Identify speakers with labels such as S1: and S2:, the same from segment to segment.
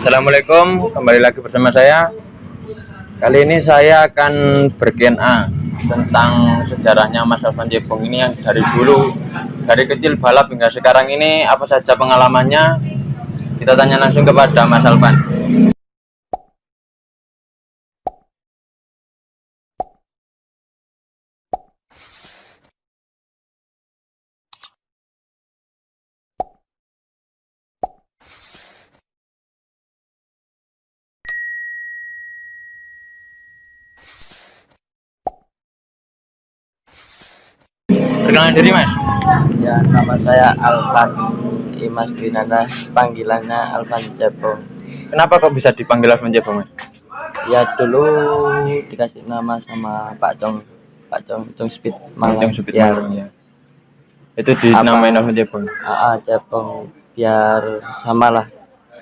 S1: Assalamualaikum, kembali lagi bersama saya. Kali ini saya akan ber-Q&A tentang sejarahnya Mas Alvan Cebong ini yang dari dulu, dari kecil balap hingga sekarang ini apa saja pengalamannya. Kita tanya langsung kepada Mas Alvan. Perkenalan diri Mas.
S2: Ya, nama saya Alvan Imas Dinanda, panggilannya Alvan Cebong.
S1: Kenapa kok bisa dipanggil Alvan Cebong Mas?
S2: Ya dulu dikasih nama sama Pak Cong Speed Malang.
S1: Yang Supit Malang ya. Itu dinamain Alvan Cebong.
S2: Cebong biar samalah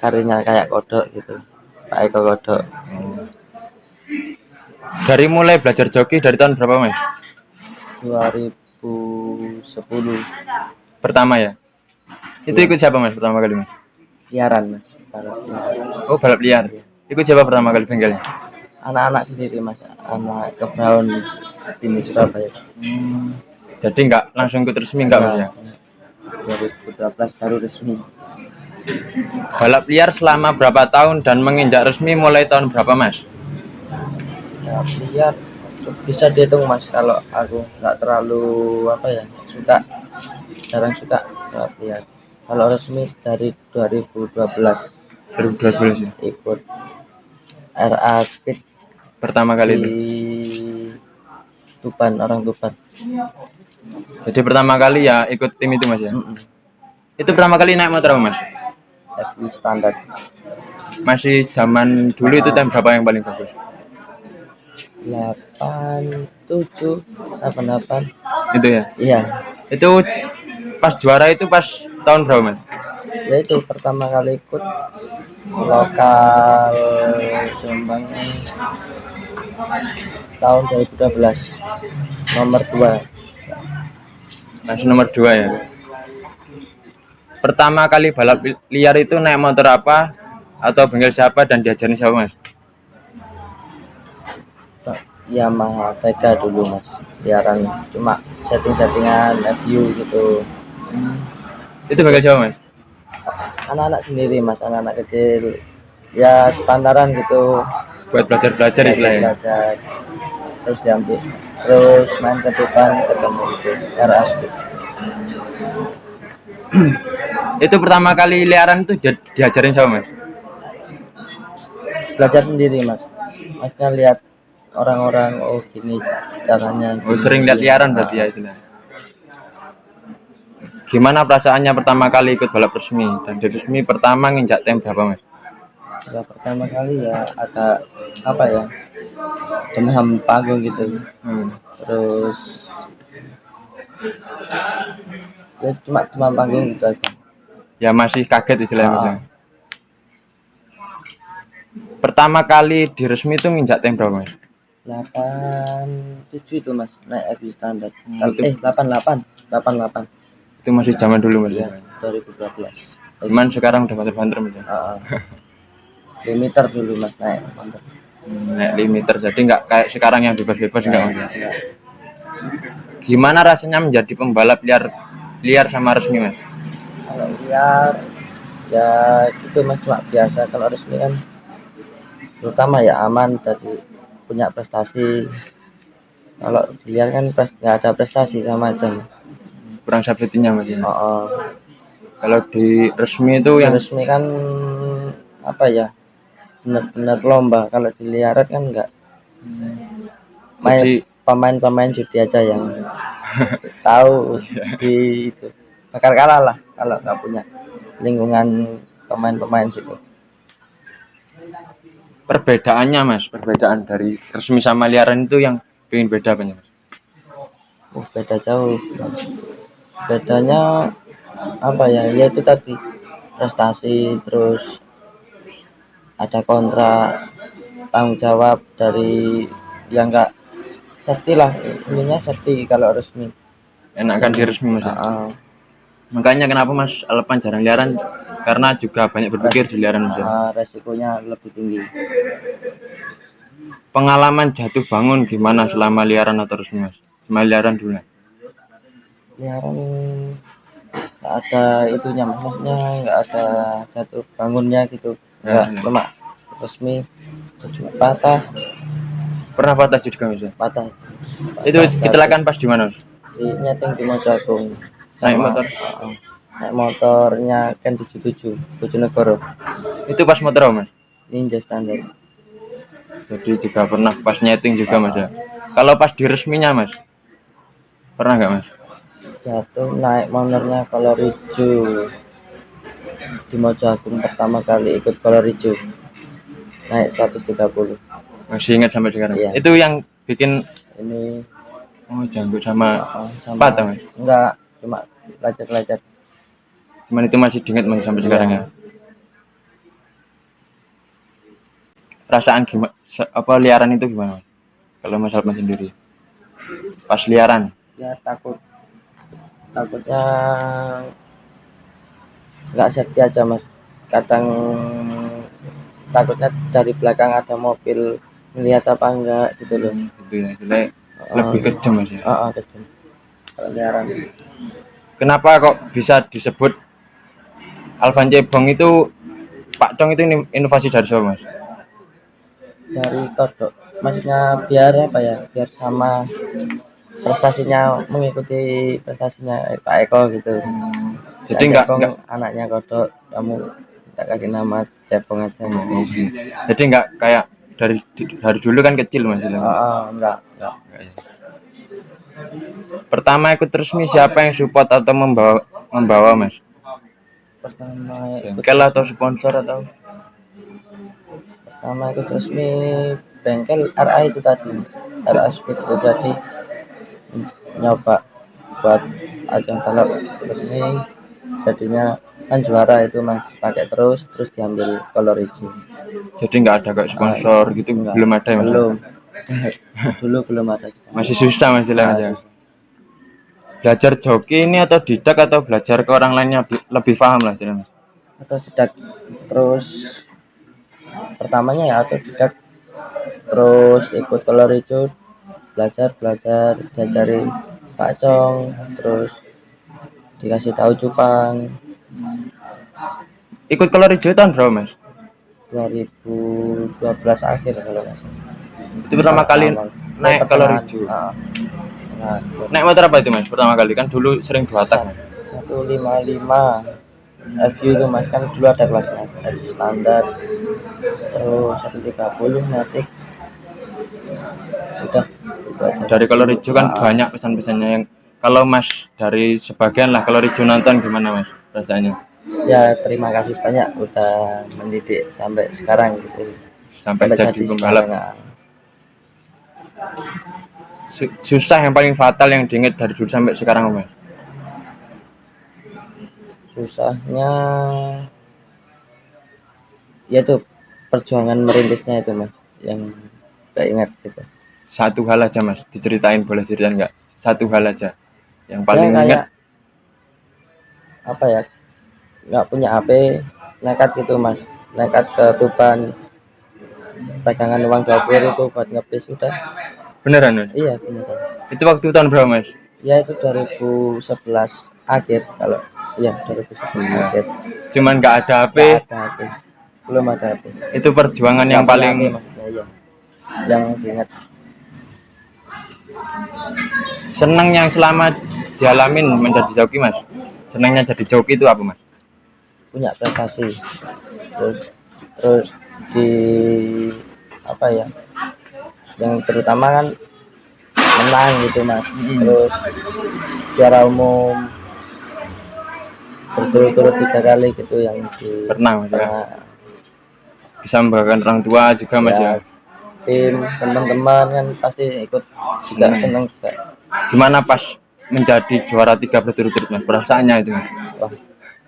S2: harinya kayak kodok gitu. Pak Eko Kodok.
S1: Dari mulai belajar joki dari tahun berapa Mas?
S2: 2010
S1: Pertama ya. Itu ikut siapa Mas pertama kali Mas?
S2: liaran Mas. Balap liaran.
S1: Oh, balap liar. Ikut siapa pertama kali bengkelnya?
S2: Anak-anak sendiri Mas, anak kebraun sini Surabaya.
S1: Jadi nggak langsung ikut resmi nggak Mas ya?
S2: 2012 baru resmi.
S1: Balap liar selama berapa tahun dan menginjak resmi mulai tahun berapa Mas?
S2: Ya, liar bisa dihitung Mas, kalau aku nggak terlalu jarang suka balap liar. Kalau resmi dari 2012
S1: 2012 ya.
S2: ikut RA Speed
S1: Pertama kali itu.
S2: di Tuban, orang Tuban.
S1: Jadi pertama kali ya ikut tim itu Mas ya. Itu pertama kali naik motor apa, Mas?
S2: FU standar.
S1: Masih zaman dulu itu time berapa yang paling bagus?
S2: 87, 88.
S1: Itu ya.
S2: Iya.
S1: Itu pas juara itu pas tahun berapa Mas?
S2: Ya itu pertama kali ikut lokal Jombang tahun 2012, nomor 2.
S1: Masih nomor 2 ya. Pertama kali balap liar itu naik motor apa atau bengkel siapa dan diajarin siapa Mas?
S2: Yamaha Vega dulu Mas, liaran cuma setting-settingan FU gitu.
S1: Itu bengkel siapa Mas?
S2: Anak-anak sendiri Mas, anak-anak kecil ya sepantaran gitu,
S1: Buat belajar-belajar istilahnya.
S2: belajar, terus diambil, terus main ke depan ketemu gitu RA Speed.
S1: Itu pertama kali liaran itu diajarin siapa Mas?
S2: Belajar sendiri Mas, Masnya lihat orang-orang, oh gini caranya.
S1: Oh, sering lihat liaran berarti ya istilahnya. Gimana perasaannya pertama kali ikut balap resmi dan di resmi pertama nginjak tem berapa Mas?
S2: Ya pertama kali ya agak demam panggung gitu. Terus ya cuma panggung gitu aja.
S1: Ya masih kaget istilahnya Mas. Pertama kali di resmi itu nginjak tem berapa Mas?
S2: 87 itu Mas, naik FU standar. 88.
S1: Itu masih zaman dulu Mas.
S2: Ya, 2012.
S1: Cuman sekarang udah banter-banter Mas.
S2: Limiter dulu Mas, naik banter.
S1: Naik limiter, jadi nggak kayak sekarang yang bebas-bebas nggak Mas.
S2: Ya.
S1: Gimana rasanya menjadi pembalap liar sama resmi Mas?
S2: Kalau liar ya gitu Mas, cuma biasa. Kalau resmi kan terutama ya aman, tadi punya prestasi. Kalau di liar kan nggak ada prestasi, sama aja.
S1: Kurang safety-nya Mas ya.
S2: Kalau
S1: di resmi itu yang
S2: resmi kan benar-benar lomba. Kalau di liaran kan enggak. Main pemain-pemain judi aja yang tahu di itu. Bakal kalah lah kalau nggak punya lingkungan pemain-pemain gitu.
S1: perbedaannya Mas, perbedaan dari resmi sama liaran itu yang pengen beda apa Mas?
S2: Beda jauh. Bedanya ya itu tadi prestasi, terus ada kontrak, tanggung jawab dari yang enggak safety lah, intinya safety kalau resmi.
S1: Enakan di resmi Mas. Makanya kenapa Mas Alvan jarang liaran karena juga banyak berpikir di liaran Mas.
S2: Resikonya lebih tinggi.
S1: Pengalaman jatuh bangun gimana selama liaran atau resmi Mas? Selama liaran dulu.
S2: Liaran nggak ada itunya, maksudnya nggak ada jatuh bangunnya gitu, nggak cuma resmi cuma patah
S1: juga Mas.
S2: patah.
S1: Itu kecelakaan pas di mana Mas?
S2: Di nyeting di Mojagung.
S1: Naik motor.
S2: Naik motornya kan 77 Bojonegoro.
S1: Itu pas motor apa, Mas?
S2: Ninja standar.
S1: Jadi juga pernah pas nyeting juga Mas ya. Kalau pas di resminya Mas, pernah nggak Mas?
S2: Jatuh naik motornya kolor hijau di Mojagung, pertama kali ikut kolor hijau naik 130.
S1: Masih ingat sampai sekarang?
S2: Iya.
S1: Itu yang bikin
S2: ini
S1: janggut sama patah Mas?
S2: Enggak, cuma lecet-lecet.
S1: Cuman itu masih diingat Mas sampai sekarang ya. Perasaan gimana? Apa liaran itu gimana Mas? Kalau Mas Alpan sendiri pas liaran?
S2: Ya takutnya nggak safety aja Mas. Kadang takutnya dari belakang ada mobil melihat apa enggak gitu loh.
S1: Gitu ya, lebih kejam Mas ya.
S2: Kejam. Kalau liaran.
S1: Kenapa kok bisa disebut Alvan Cebong itu Pak Cong itu inovasi dari siapa Mas?
S2: Dari kodok. Maksudnya biar apa ya? Biar sama prestasinya, mengikuti prestasinya Pak Eko gitu.
S1: Jadi enggak
S2: anaknya kodok, kamu tak kasih nama Cebong aja.
S1: Jadi enggak kayak dari dulu kan kecil Mas.
S2: Enggak.
S1: Pertama ikut resmi siapa yang support atau membawa Mas?
S2: Pertama
S1: bengkel atau sponsor atau?
S2: Pertama ikut resmi bengkel RA itu tadi. RA Speed itu tadi nyoba buat ajang balap resmi, jadinya kan juara itu Mas, pakai terus diambil kolor hijau.
S1: Jadi nggak ada kayak sponsor gitu? Enggak. Belum ada ya Mas?
S2: Belum. Dulu belum ada.
S1: Masih susah Mas ya. Belajar joki ini atau didak atau belajar ke orang lainnya lebih paham lah Mas?
S2: Atau didak, terus pertamanya ya atau didak, terus ikut kolor hijau, belajar diajari Pak Cong, terus dikasih tahu cupang.
S1: Ikut kolor hijau tahun berapa Mas?
S2: 2012 akhir kalau nggak salah.
S1: Itu pertama kali naik kolor hijau. Naik motor apa itu Mas pertama kali? Kan dulu sering 2 tak.
S2: 155 FU itu Mas, kan dulu ada kelasnya FU standar, terus 130 Matic. Udah itu aja. Dari
S1: kolor hijau kan banyak pesan-pesannya yang kalau Mas dari sebagian lah kolor hijau nonton gimana Mas rasanya?
S2: Ya terima kasih banyak udah mendidik sampai sekarang gitu.
S1: Sampai jadi pembalap. Susah yang paling fatal yang diingat dari dulu sampai sekarang Mas?
S2: Susahnya yaitu perjuangan merintisnya itu Mas, yang gak ingat gitu.
S1: Satu hal aja Mas, diceritain, boleh ceritain nggak? Satu hal aja yang paling ingat.
S2: Apa ya, nggak punya HP, nekat gitu Mas, nekat ke Tuban, pegangan uang 20 itu buat ngepis udah.
S1: Beneran Mas?
S2: Iya beneran.
S1: Itu waktu tahun berapa Mas?
S2: Ya itu 2011 akhir kalau. Iya 2011 akhir.
S1: Cuman nggak ada HP.
S2: Belum ada HP.
S1: Itu perjuangan yang paling
S2: iya. Yang diingat.
S1: Seneng yang selama dialamin menjadi joki Mas? Senangnya jadi joki itu apa Mas?
S2: Punya prestasi. Terus di apa ya? Yang terutama kan menang gitu Mas. Terus juara umum berturut-turut 3 kali gitu yang
S1: pernah Mas ya. Bisa membanggakan orang tua juga Mas ya.
S2: Tim teman-teman kan pasti ikut juga seneng juga.
S1: Gimana pas menjadi juara 3 berturut-turut Mas? Perasaannya itu Mas?
S2: Wah,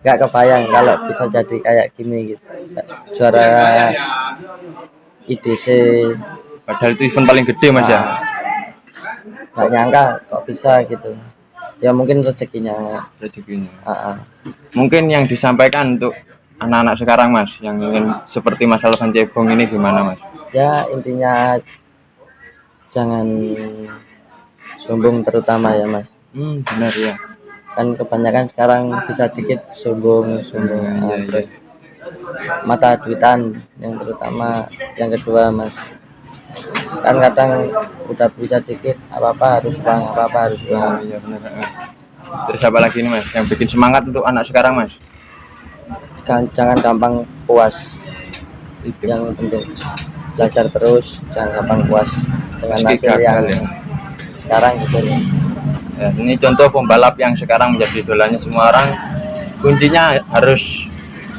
S2: nggak kebayang kalau bisa jadi kayak gini gitu. Juara IDC.
S1: Padahal itu event paling gede Mas ya.
S2: Nggak nyangka kok bisa gitu. Ya mungkin rezekinya.
S1: Mungkin yang disampaikan untuk anak-anak sekarang Mas yang ingin seperti Mas Alvan Cebong ini gimana Mas?
S2: Ya intinya jangan sombong terutama ya Mas.
S1: Benar ya.
S2: Kan kebanyakan sekarang bisa dikit sombong
S1: Iya,
S2: terus mata duitan yang terutama, yang kedua Mas, kan kadang udah bisa dikit apa harus uang, apa harus uang.
S1: Iya benar. Terus apa lagi nih Mas yang bikin semangat untuk anak sekarang Mas?
S2: Kan jangan gampang puas,
S1: Itu
S2: yang penting belajar terus, jangan gampang puas dengan
S1: meski
S2: hasil yang
S1: gagal ya.
S2: sekarang gitu.
S1: Ya, ini contoh pembalap yang sekarang menjadi idolanya semua orang. Kuncinya harus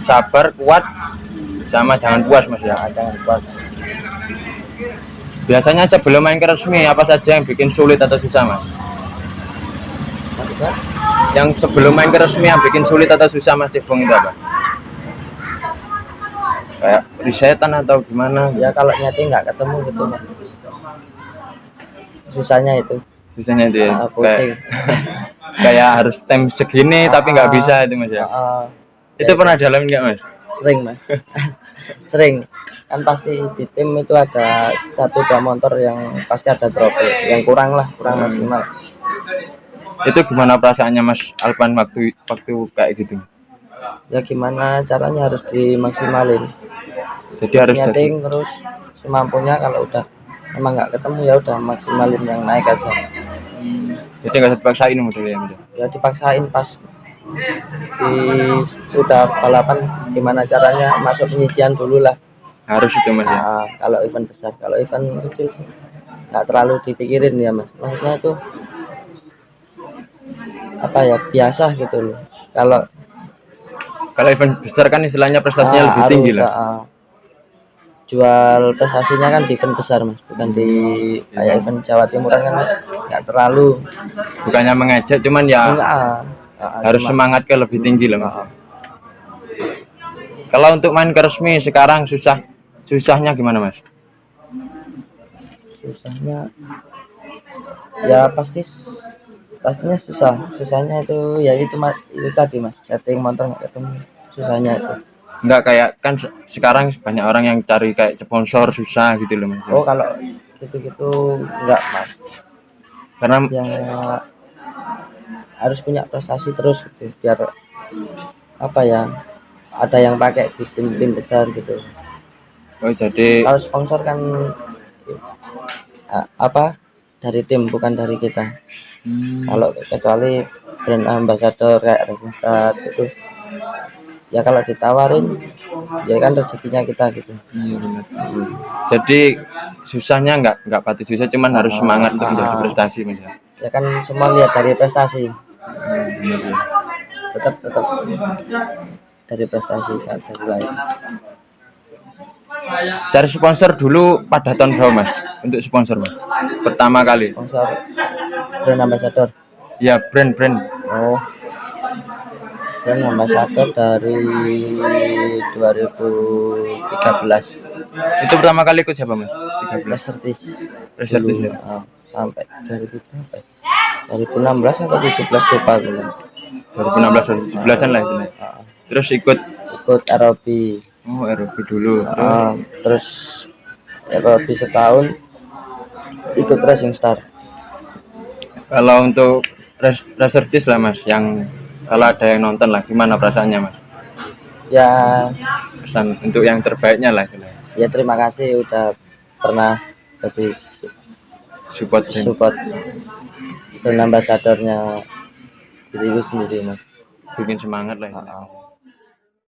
S1: sabar, kuat, sama jangan puas Mas ya.
S2: Jangan puas.
S1: Biasanya sebelum main ke resmi apa saja yang bikin sulit atau susah Mas?
S2: Maksudnya
S1: Yang sebelum main ke resmi yang bikin sulit atau susah Mas Cebong itu apa? Kayak resetan atau gimana?
S2: ya kalau nyeting nggak ketemu gitu Mas, susahnya itu.
S1: Biasanya itu ya.
S2: Pusing.
S1: Kayak harus tem segini tapi nggak bisa itu Mas ya. Itu
S2: Ya,
S1: pernah dialami nggak Mas?
S2: sering Mas. Sering kan pasti di tim itu ada 1-2 motor yang pasti ada trouble yang kurang maksimal.
S1: Itu gimana perasaannya Mas Alvan waktu kayak gitu?
S2: Ya gimana caranya harus dimaksimalin,
S1: Jadi harus
S2: nyeting terus semampunya, kalau udah emang nggak ketemu ya udah maksimalin yang naik aja.
S1: jadi nggak usah dipaksain modelnya Mas.
S2: Ya dipaksain pas di udah balapan gimana caranya masuk penyisian dulu lah.
S1: Harus itu Mas ya.
S2: Kalau event besar, kalau event kecil sih nggak terlalu dipikirin ya Mas, maksudnya itu apa ya, biasa gitu loh. Kalau
S1: event besar kan istilahnya prestasinya lebih tinggi lah.
S2: Jual prestasinya kan di event besar Mas, bukan di kayak event Jawa Timuran kan nggak terlalu.
S1: Bukannya mengejek, cuman ya harus semangat ke lebih tinggi lah Mas. Kalau untuk main ke resmi sekarang susahnya gimana Mas?
S2: Susahnya ya pastinya susahnya itu ya itu Mas, itu tadi Mas, setting motor nggak ketemu, susahnya itu.
S1: Enggak, kayak kan sekarang banyak orang yang cari kayak sponsor susah gitu loh Mas.
S2: Kalau gitu enggak Mas,
S1: Karena
S2: ya harus punya prestasi terus gitu, biar apa ya, ada yang pakai di tim besar gitu.
S1: jadi
S2: Kalau sponsor kan apa dari tim, bukan dari kita. Kalau kecuali brand ambassador kayak Racing Stars itu ya kalau ditawarin ya kan rezekinya kita gitu.
S1: Iya benar. Jadi susahnya nggak pasti susah, cuman harus semangat untuk menjadi prestasi Mas.
S2: Ya kan semua lihat dari prestasi.
S1: Benar ya.
S2: Tetap dari prestasi kan, dari lain.
S1: Cari sponsor dulu pada tahun berapa Mas? Untuk sponsor Mas? Pertama kali.
S2: Sponsor brand ambassador.
S1: Ya brand.
S2: Brand ambassador dari 2013.
S1: Itu pertama kali ikut siapa Mas? 13.
S2: Resertis
S1: ya.
S2: Sampai 2016 atau 17 lupa gitu.
S1: 2016 2017-an lah itu. Terus ikut
S2: ROB.
S1: ROB dulu.
S2: Terus ROB setahun, ikut Racing Star.
S1: Kalau untuk resertis lah Mas, yang kalau ada yang nonton lah, gimana perasaannya Mas?
S2: Ya
S1: Pesan untuk yang terbaiknya lah.
S2: Ya terima kasih udah pernah jadi support brand ambassadornya diriku sendiri Mas.
S1: Bikin semangat lah.